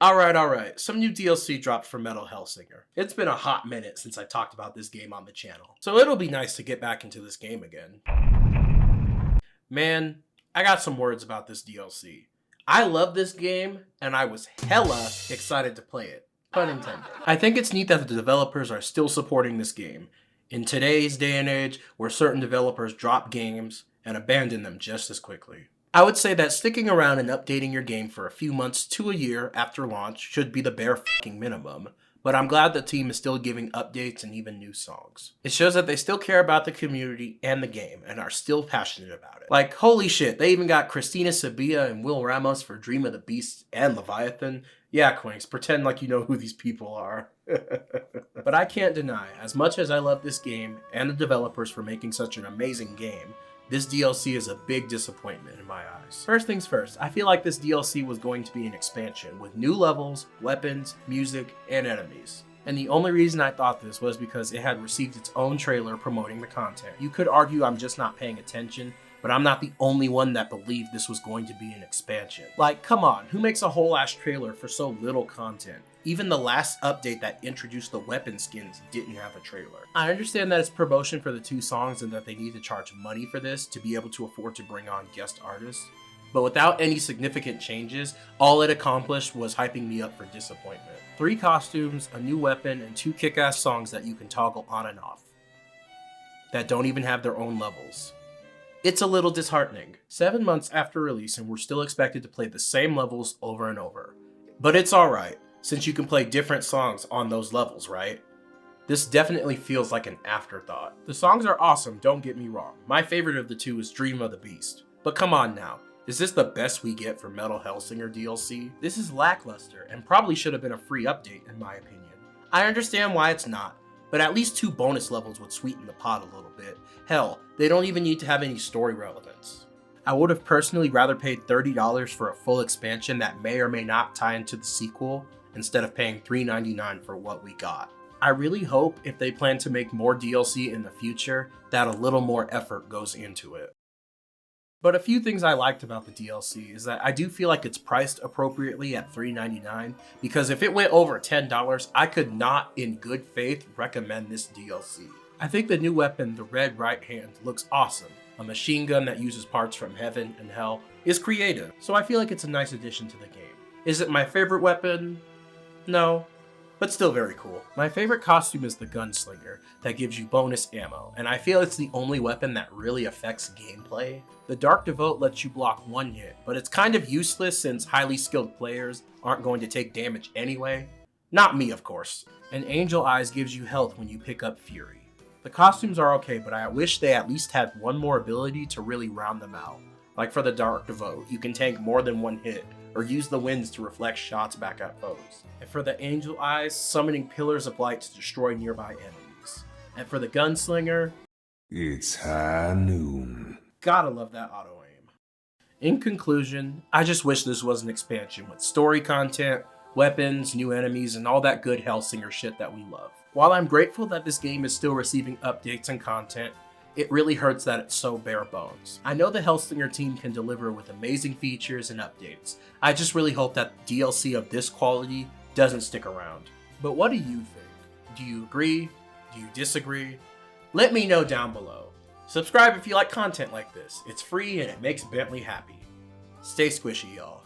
Alright, some new DLC dropped for Metal Hellsinger. It's been a hot minute since I talked about this game on the channel, so it'll be nice to get back into this game again. Man, I got some words about this DLC. I love this game, and I was hella excited to play it. Pun intended. I think it's neat that the developers are still supporting this game. In today's day and age, where certain developers drop games and abandon them just as quickly. I would say that sticking around and updating your game for a few months to a year after launch should be the bare fucking minimum, but I'm glad the team is still giving updates and even new songs. It shows that they still care about the community and the game and are still passionate about it. Like, holy shit, they even got Christina Sabia and Will Ramos for Dream of the Beast and Leviathan. Yeah, Quinks, pretend like you know who these people are. But I can't deny, as much as I love this game and the developers for making such an amazing game, this DLC is a big disappointment in my eyes. First things first, I feel like this DLC was going to be an expansion with new levels, weapons, music, and enemies. And the only reason I thought this was because it had received its own trailer promoting the content. You could argue I'm just not paying attention, but I'm not the only one that believed this was going to be an expansion. Like, come on, who makes a whole ass trailer for so little content? Even the last update that introduced the weapon skins didn't have a trailer. I understand that it's promotion for the two songs and that they need to charge money for this to be able to afford to bring on guest artists, but without any significant changes, all it accomplished was hyping me up for disappointment. 3 costumes, a new weapon, and 2 kick-ass songs that you can toggle on and off, that don't even have their own levels. It's a little disheartening. 7 months after release and we're still expected to play the same levels over and over. But it's alright, since you can play different songs on those levels, right? This definitely feels like an afterthought. The songs are awesome, don't get me wrong. My favorite of the two is Dream of the Beast. But come on now, is this the best we get for Metal Hellsinger DLC? This is lackluster and probably should have been a free update in my opinion. I understand why it's not, but at least 2 bonus levels would sweeten the pot a little bit. Hell, they don't even need to have any story relevance. I would have personally rather paid $30 for a full expansion that may or may not tie into the sequel, instead of paying $3.99 for what we got. I really hope if they plan to make more DLC in the future, that a little more effort goes into it. But a few things I liked about the DLC is that I do feel like it's priced appropriately at $3.99, because if it went over $10, I could not in good faith recommend this DLC. I think the new weapon, the red right hand, looks awesome. A machine gun that uses parts from heaven and hell is creative, so I feel like it's a nice addition to the game. Is it my favorite weapon? No, but still very cool. My favorite costume is the Gunslinger, that gives you bonus ammo, and I feel it's the only weapon that really affects gameplay. The Dark Devote lets you block 1 hit, but it's kind of useless since highly skilled players aren't going to take damage anyway. Not me, of course. And Angel Eyes gives you health when you pick up Fury. The costumes are okay, but I wish they at least had one more ability to really round them out. Like for the Dark Devote, you can tank more than 1 hit, or use the winds to reflect shots back at foes. And for the Angel Eyes, summoning pillars of light to destroy nearby enemies. And for the Gunslinger, it's high noon. Gotta love that auto aim. In conclusion, I just wish this was an expansion with story content, weapons, new enemies, and all that good Hellsinger shit that we love. While I'm grateful that this game is still receiving updates and content, it really hurts that it's so bare bones. I know the Hellsinger team can deliver with amazing features and updates. I just really hope that DLC of this quality doesn't stick around. But what do you think? Do you agree? Do you disagree? Let me know down below. Subscribe if you like content like this. It's free and it makes Bentley happy. Stay squishy, y'all.